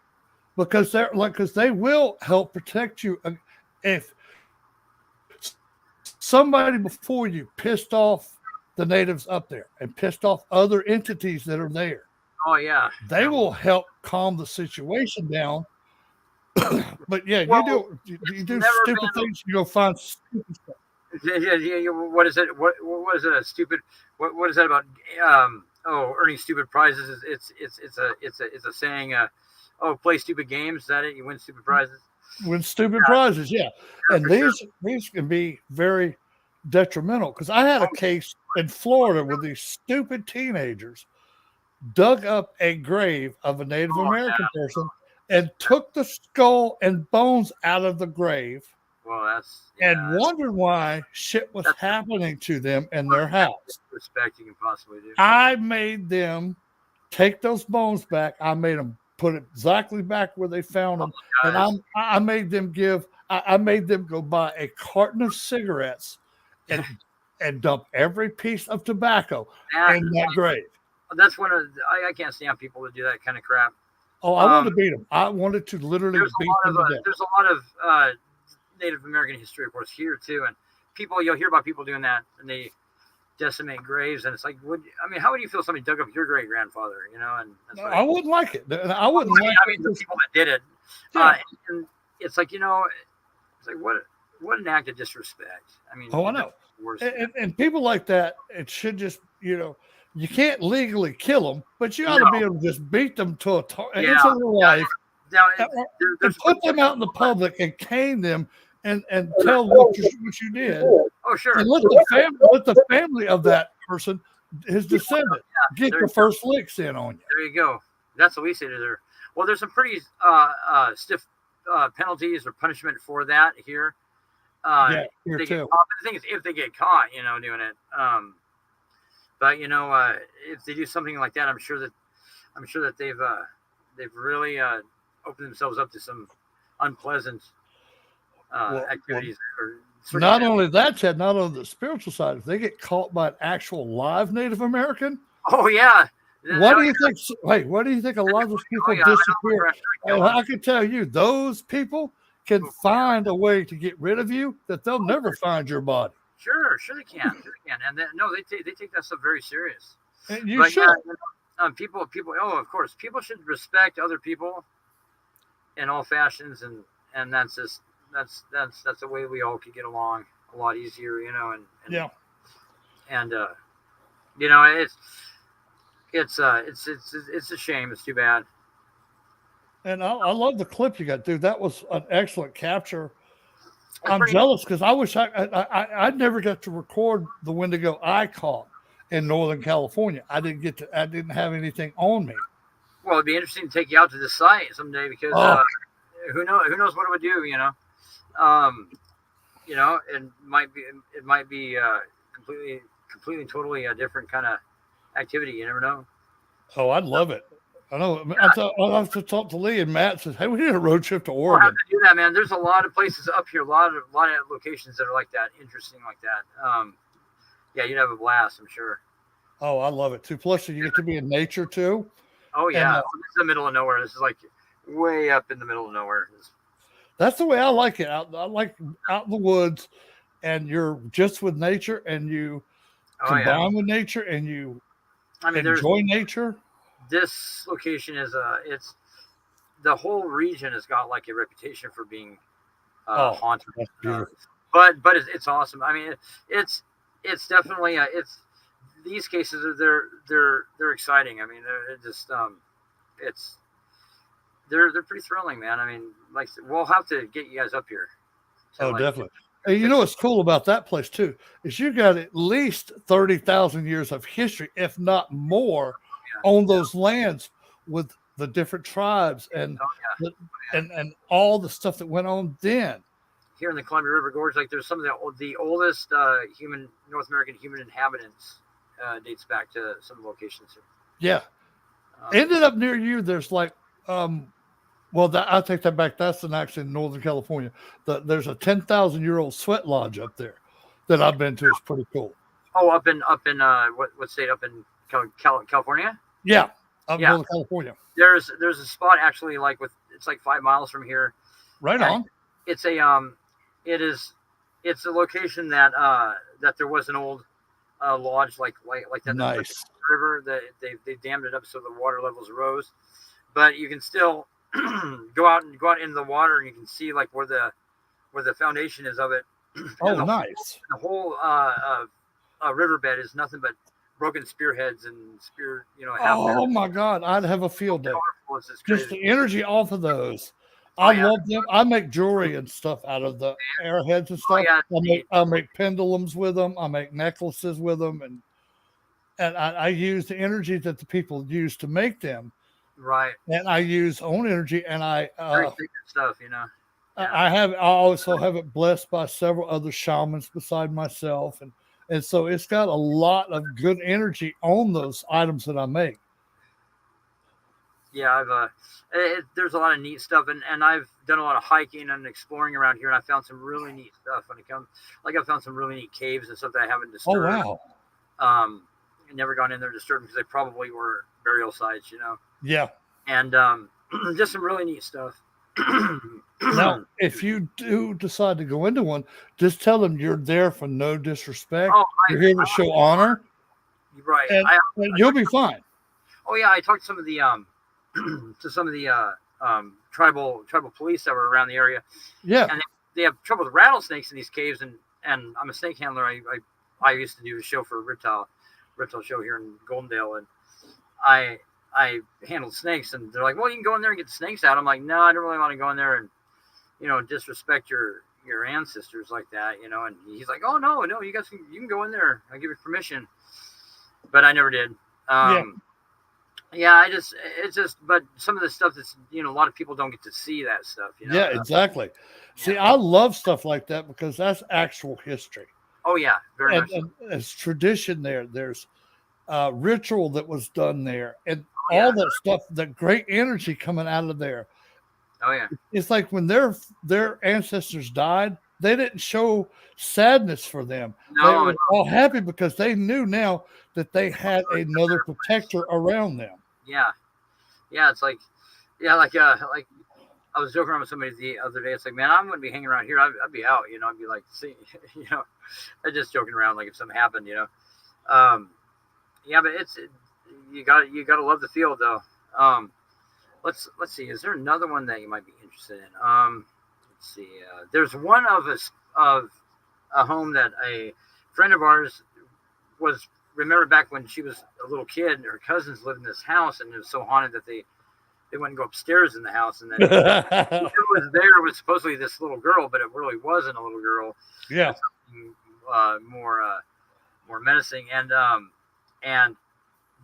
because they will help protect you. If somebody before you pissed off the natives up there and pissed off other entities that are there, oh yeah, they will help calm the situation down. But yeah, you do stupid things. You go find stupid stuff. Yeah. What is it? What is it? A stupid? What is that about? Earning stupid prizes. It's a saying. Play stupid games. Is that it? You win stupid prizes. Win stupid prizes, yeah. And these can be very detrimental. Because I had a case in Florida where these stupid teenagers dug up a grave of a Native American person and took the skull and bones out of the grave. Well, and wondered why shit was happening to them in their house. Respect you can possibly do. I made them take those bones back. I made them put it exactly back where they found them, and I made them I made them go buy a carton of cigarettes and dump every piece of tobacco in that grave. That's one of I can't stand people that do that kind of crap. Oh, I wanted to beat them. I wanted to literally beat them to death. There's a lot of Native American history, of course, here too, and you'll hear about people doing that, and they decimate graves, and it's like, how would you feel if somebody dug up your great grandfather? You know, and that's I wouldn't like it. I wouldn't like. I mean, the people that did it, and it's like it's like what an act of disrespect. I mean, I know. And people like that, it should just you can't legally kill them, but you ought to be able to just beat them to into their life. And put them out in the public and cane them and tell them what you did. Oh, sure. And let the family of that person, his descendant, get the first licks in on you. There you go. That's what we say to there. Well, there's some pretty stiff penalties or punishment for that here. Here too. The thing is, if they get caught, doing it. But if they do something like that, I'm sure that they've really opened themselves up to some unpleasant activities. Not only that, Chad, not on the spiritual side, if they get caught by an actual live Native American. Oh yeah. What do you think? Hey, what do you think? A lot of those people disappear. I can tell you, those people can find a way to get rid of you that they'll never find your body. Sure they can. And they take that stuff very serious. And you should. People. Of course, people should respect other people in all fashions, and that's the way we all could get along a lot easier, it's a shame. It's too bad. And I love the clip you got, dude. That was an excellent capture. I'm jealous because I wish I never got to record the Wendigo I caught in Northern California. I didn't have anything on me. Well, it'd be interesting to take you out to the site someday because who knows what it would do, it might be completely totally a different kind of activity. You never know. Oh, I'd love it. I know. I'll have to talk to Lee, and Matt says, "Hey, we need a road trip to We'll have Oregon." to do that, man. There's a lot of places up here, a lot of locations that are like that, interesting like that. Yeah, you'd have a blast, I'm sure. Oh, I love it too. Plus, you get to be in nature too. Oh yeah, And, this is the middle of nowhere. This is like way up in the middle of nowhere. that's the way I like it. I like out in the woods, and you're just with nature, and you combine with nature, and you enjoy nature. This location is it's the whole region has got like a reputation for being haunted. That's beautiful. But it's awesome. I mean, it's definitely it's these cases are they're exciting. I mean, they're just it's they're pretty thrilling, man. I mean, like we'll have to get you guys up here. So, definitely. And you know what's cool about that place too is you got at least 30,000 years of history, if not more, on those lands with the different tribes and and all the stuff that went on then. Here in the Columbia River Gorge, like there's some of the oldest North American human inhabitants dates back to some locations here. Yeah. Ended up near you, there's like well, I'll take that back. That's actually in Northern California. There's a 10,000-year-old sweat lodge up there that I've been to. It's pretty cool. Oh, up in what state? Up in California? Yeah, up in Northern California. There's a spot actually it's like 5 miles from here. Right on. It's a it's a location that there was an old lodge like that. Nice. River that they dammed it up so the water levels rose, but you can still go out into the water and you can see like where the foundation is of it. Oh, nice. The whole riverbed is nothing but broken spearheads and spear. Oh my God, I'd have a field day. Just the energy off of those. I love them. I make jewelry and stuff out of the arrowheads and stuff. I make pendulums with them. I make necklaces with them, and I use the energy that the people use to make them. Right. And I use own energy, and I very secret stuff, I also have it blessed by several other shamans beside myself, and so it's got a lot of good energy on those items that I make. Yeah, there's a lot of neat stuff, and I've done a lot of hiking and exploring around here, and I found some really neat stuff when it comes. Like I found some really neat caves and stuff that I haven't disturbed. Oh wow! Never gone in there to disturb them because they probably were burial sites, Yeah. And just some really neat stuff. Now, if you do decide to go into one, just tell them you're there for no disrespect. You're here to show honor. Right. And you'll be fine. Oh yeah, I talked to some of the tribal police that were around the area. Yeah. And they have trouble with rattlesnakes in these caves, and I'm a snake handler. I used to do a show for a reptile show here in Goldendale, and I handled snakes, and they're like, well, you can go in there and get the snakes out. I'm like, no, I don't really want to go in there and disrespect your ancestors like that, and he's like, oh no, you guys you can go in there, I give you permission, but I never did. But some of the stuff that's, a lot of people don't get to see that stuff, Yeah, exactly. See, I love stuff like that because that's actual history. Oh yeah, very much. And it's tradition there. There's ritual that was done there, and all that stuff, the great energy coming out of there. Oh yeah. It's like when their ancestors died, they didn't show sadness for them. No, they were all happy because they knew now that they had another protector around them. Yeah. Yeah, it's like I was joking around with somebody the other day. It's like, man, I'm going to be hanging around here. I'd be out, I'd be like, see, I'm just joking around, like if something happened, Yeah, but you got to love the field though. Let's see. Is there another one that you might be interested in? Let's see. There's one of a home that a friend of ours remember back when she was a little kid. Her cousins lived in this house, and it was so haunted that they wouldn't go upstairs in the house, and then it was supposedly this little girl, but it really wasn't a little girl. Yeah. More menacing, and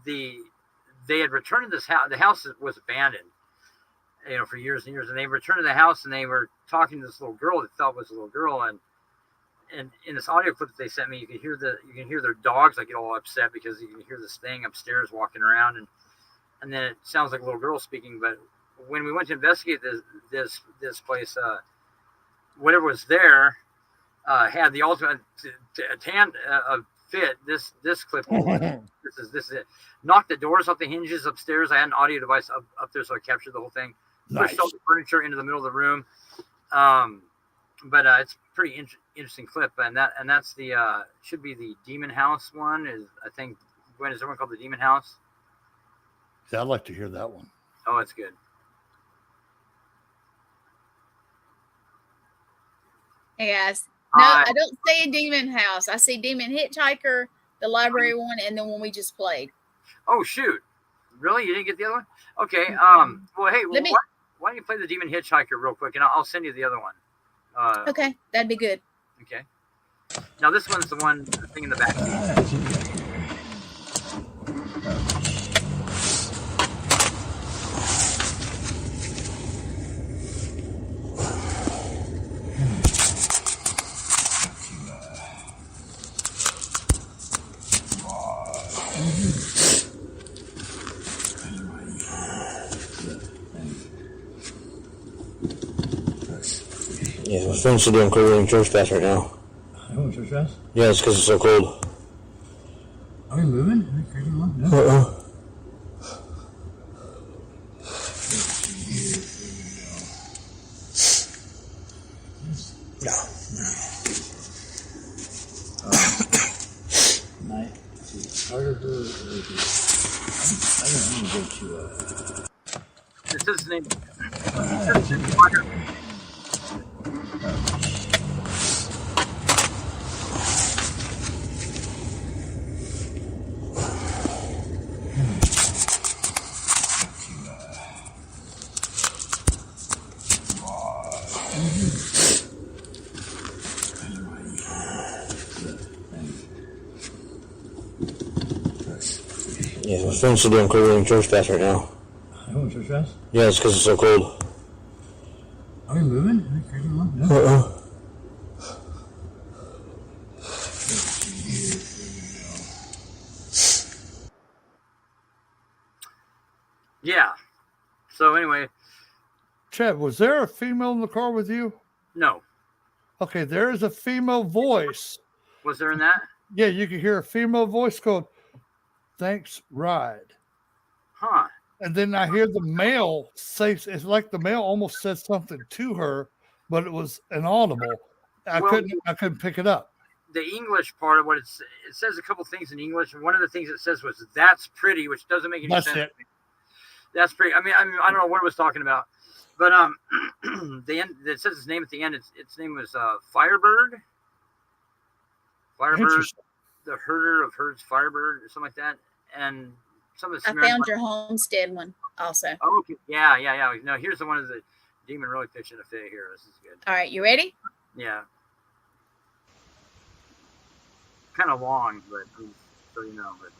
they had returned to this house. The house was abandoned, for years and years, and they returned to the house, and they were talking to this little girl that thought was a little girl, and in this audio clip that they sent me, you can hear their dogs like get all upset because you can hear this thing upstairs walking around, and then it sounds like a little girl speaking. But when we went to investigate this place, whatever was there had the ultimate fit. This clip. This is it. Knocked the doors off the hinges upstairs. I had an audio device up there, so I captured the whole thing. Nice. Pushed all the furniture into the middle of the room. But it's a pretty interesting clip, and that's the should be the Demon House one. Is I think Gwen, is everyone called the Demon House? Yeah, I'd like to hear that one. Oh, it's good. Hey guys. No, I don't see a Demon House. I see Demon Hitchhiker, the library one, and the one we just played. Oh shoot! Really? You didn't get the other one? Okay. Well, hey, why don't you play the Demon Hitchhiker real quick, and I'll send you the other one. Okay, that'd be good. Okay. Now this one's the thing in the back seat. Yeah, my phone's still doing cold in church bass right now. Oh, church bass? Yeah, it's because it's so cold. Are we moving? Are we creeping along? No. Night. Harder her. I'm gonna go to. This is his name. Yeah, my phone's still doing cold in church bass right now. Oh, church bass? Yeah, it's because it's so cold. Are we moving? Are we creeping along? No. Yeah. So anyway. Chad, was there a female in the car with you? No. Okay, there is a female voice. Was there in that? Yeah, you could hear a female voice called, "Thanks, ride." Huh. And then I hear the male say, it's like the male almost said something to her, but it was inaudible. I couldn't pick it up. The English part of what it says a couple things in English, and one of the things it says was "that's pretty," which doesn't make any sense. It. That's pretty. I mean, I don't know what it was talking about, but the end. It says his name at the end. Its name was Firebird. Firebird, the herder of herds, Firebird, or something like that. And some of the. I found your homestead one also. Oh, okay. Yeah. No, here's the one of the demon really pitching a fit here. This is good. All right, you ready? Yeah. Kind of long, but so you know, but.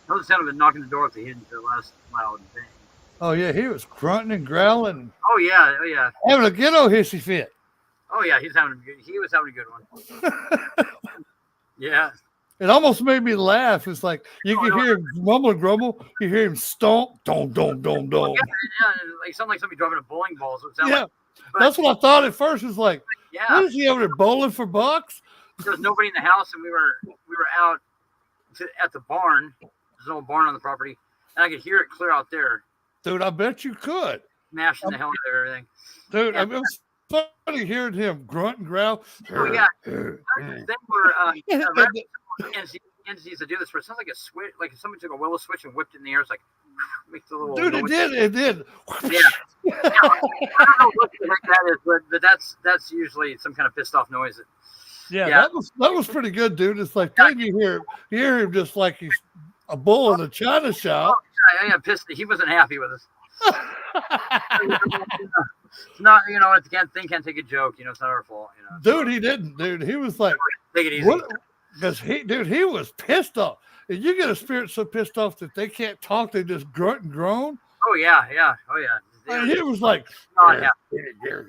That was the sound of it knocking the door at the hinge. The last loud bang. Oh yeah, he was grunting and growling, Oh yeah, oh yeah, having a ghetto hissy fit. oh yeah. He was having a good one. Yeah. It almost made me laugh. It's like you Oh, can no. hear him rumble and grumble. You hear him stomp, dom, dom, dom, dom. Yeah, it sounded like somebody driving a bowling ball. So it sounded Yeah, like, but, that's what I thought at first. It's like, yeah. what is he over there bowling for bucks? There was nobody in the house, and we were out at the barn. There's an old barn on the property, and I could hear it clear out there, Dude, I bet you could. smashing the hell out of everything. Dude, Yeah. I mean, it was funny hearing him grunt and growl. Oh yeah, they were entities that do this. Where it sounds like a switch, like if somebody took a willow switch and whipped it in the air. It's like makes a little. Dude, noise. it did. Yeah. I don't know what the heck that is, but that's usually some kind of pissed off noise. Yeah, Yeah. that was pretty good, dude. It's like then you hear him just like he's a bull in a china shop. I am pissed. He wasn't happy with us. It's not, the thing can't take a joke. It's not our fault. Dude, he didn't. Dude, he was like, Take it easy. because he was pissed off. And you get a spirit so pissed off that they can't talk, they just grunt and groan. Oh yeah. Oh yeah. And he was like, Not happy. And it does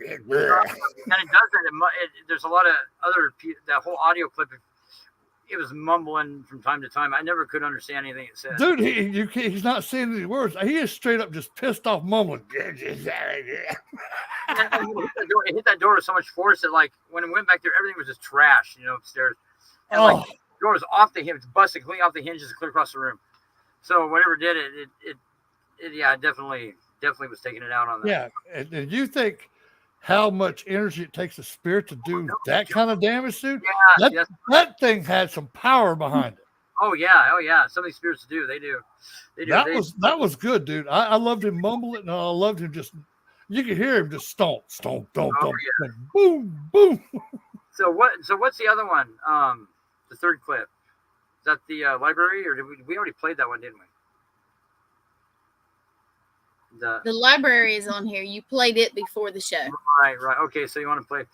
that. There's a lot of other that whole audio clip. It was mumbling from time to time. I never could understand anything it said. dude, he's not saying any words. He is straight up just pissed off mumbling. And it hit that door with so much force that, like, when it went back there, everything was just trash, upstairs. And like, the door was off the hinge, busted clean off the hinges, clear across the room. So whatever did it definitely was taking it out on that. Yeah, and you think how much energy it takes a spirit to do that kind of damage, dude? Yeah, that thing had some power behind it. Oh yeah. Some of these spirits do. They do. That was good, dude. I loved him mumbling, and I loved him just. You could hear him just stomp, stomp, stomp, stomp, Yeah. boom, boom. So what's the other one? The third clip. Is that the library, or did we already played that one, didn't we? The library is on here. You played it before the show. Right. Okay, so you want to play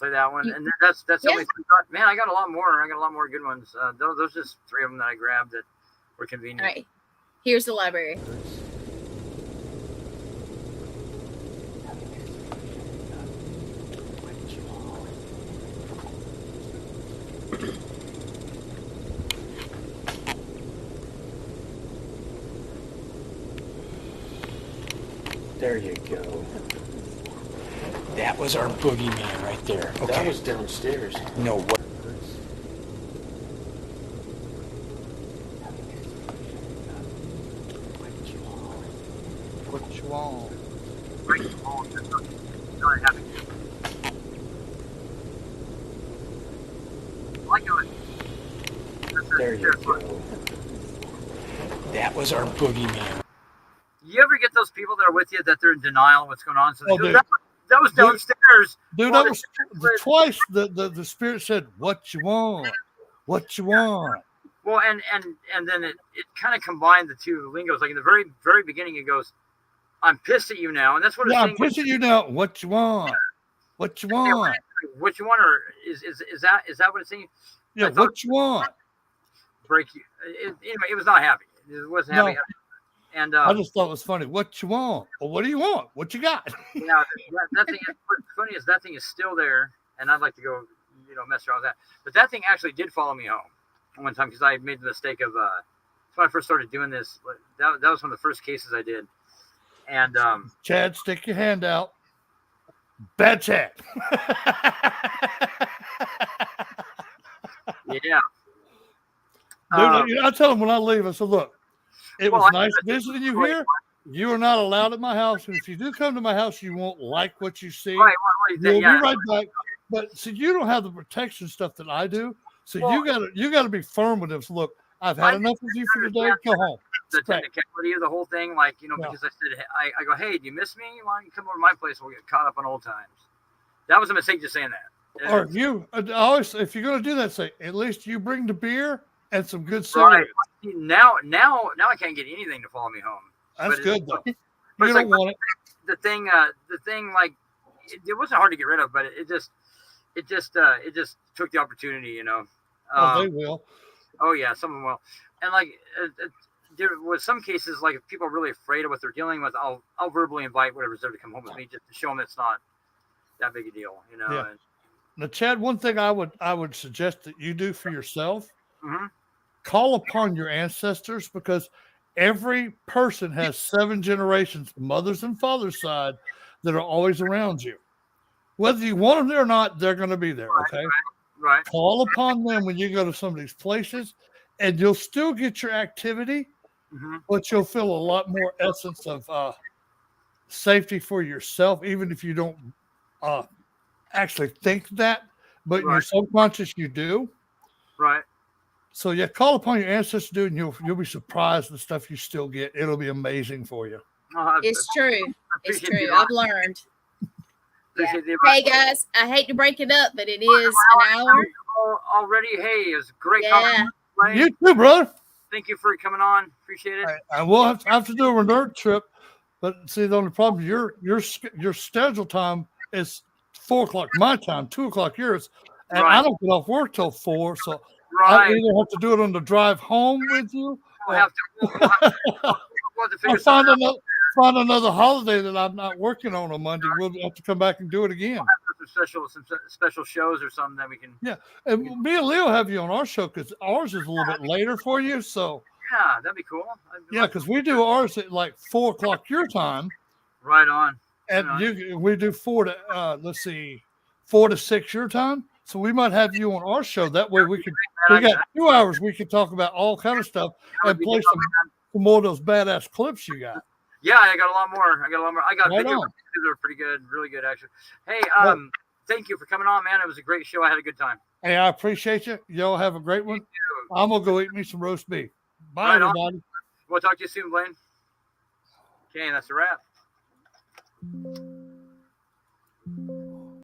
that one, and then that's the only thing. Man, I got a lot more. I got a lot more good ones. Those just three of them that I grabbed that were convenient. All right. Here's the library. There you go. That was our boogeyman right there. Okay. That was downstairs. No, what? What you want? There you go. That was our boogeyman. You ever get those people that are with you that they're in denial of what's going on? So they Oh, go, dude. that was downstairs. Dude, Well, that was twice the spirit said, "What you want? What you want?" Well, and then it kind of combined the two lingos. Like in the very, very beginning, it goes, "I'm pissed at you now," and that's what it's Yeah, I'm saying. pushing you now. What you want? What you want? What you want, or is that what it's saying? Yeah, I thought- what you want? Break you. Anyway, it was not happy. It wasn't happy. No. And I just thought it was funny. What you want? Well, what do you want? What you got? yeah, that thing. What's funny is that thing is still there, and I'd like to go, mess around with that. But that thing actually did follow me home one time because I made the mistake of. That's when I first started doing this. That was one of the first cases I did, and Chad, stick your hand out. Bad Chad. yeah. Dude, I tell him when I leave, I said, look, it was Well, nice visiting you here. You are not allowed at my house. And if you do come to my house, you won't like what you see. Right, You'll yeah. be right back. But see, you don't have the protection stuff that I do. So Well, you gotta be firm with this. Look, I've had enough of you for today. Go home. The Right. technicality of the whole thing, like, because I said, I go, hey, do you miss me? Why don't you come over to my place? We'll get caught up on old times. That was a mistake just saying that. Or if you're gonna do that, say at least you bring the beer and some good Right. cigarettes. Now I can't get anything to follow me home. That's But good though. but You it's don't like, want it. the thing, like, it wasn't hard to get rid of, but it just took the opportunity, Oh, they will. Oh yeah, some of them will. And like with some cases, like if people are really afraid of what they're dealing with, I'll verbally invite whatever's there to come home with me just to show them it's not that big a deal, you know. Yeah. Now, Chad, one thing I would suggest that you do for yourself, call upon your ancestors, because every person has 7 generations, mothers and fathers side, that are always around you. Whether you want them there or not, they're going to be there. Okay. Right. Call upon them when you go to some of these places, and you'll still get your activity, but you'll feel a lot more essence of safety for yourself, even if you don't actually think that, but in your subconscious you do. Right. So yeah, call upon your ancestors, dude, and you'll be surprised at the stuff you still get. It'll be amazing for you. It's true. It's true. I've learned. Yeah. Hey guys, I hate to break it up, but it is an hour already. Hey, it was great. Yeah. You too, brother. Thank you for coming on. Appreciate it. I will have to do a nerd trip, but see, the only problem, your schedule time is 4 o'clock my time, 2 o'clock yours, and I don't get off work till 4, so I either have to do it on the drive home with you. We'll have to figure something out. Find another holiday that I'm not working on Monday. We'll have to come back and do it again. Some special shows or something that we can. Yeah, and me and Leo have you on our show because ours is a little bit later for you. So yeah, that'd be cool. Yeah, because we do ours at like 4 o'clock your time. Right on. And we do 4 to 6 your time. So we might have you on our show. That way we got 2 hours. We can talk about all kind of stuff and play some more of those badass clips you got. Yeah, I got a lot more. I got videos that are pretty good, really good, actually. Hey, thank you for coming on, man. It was a great show. I had a good time. Hey, I appreciate you. Y'all have a great one. I'm gonna go eat me some roast beef. Bye, everybody. We'll talk to you soon, Blaine. Okay, that's a wrap.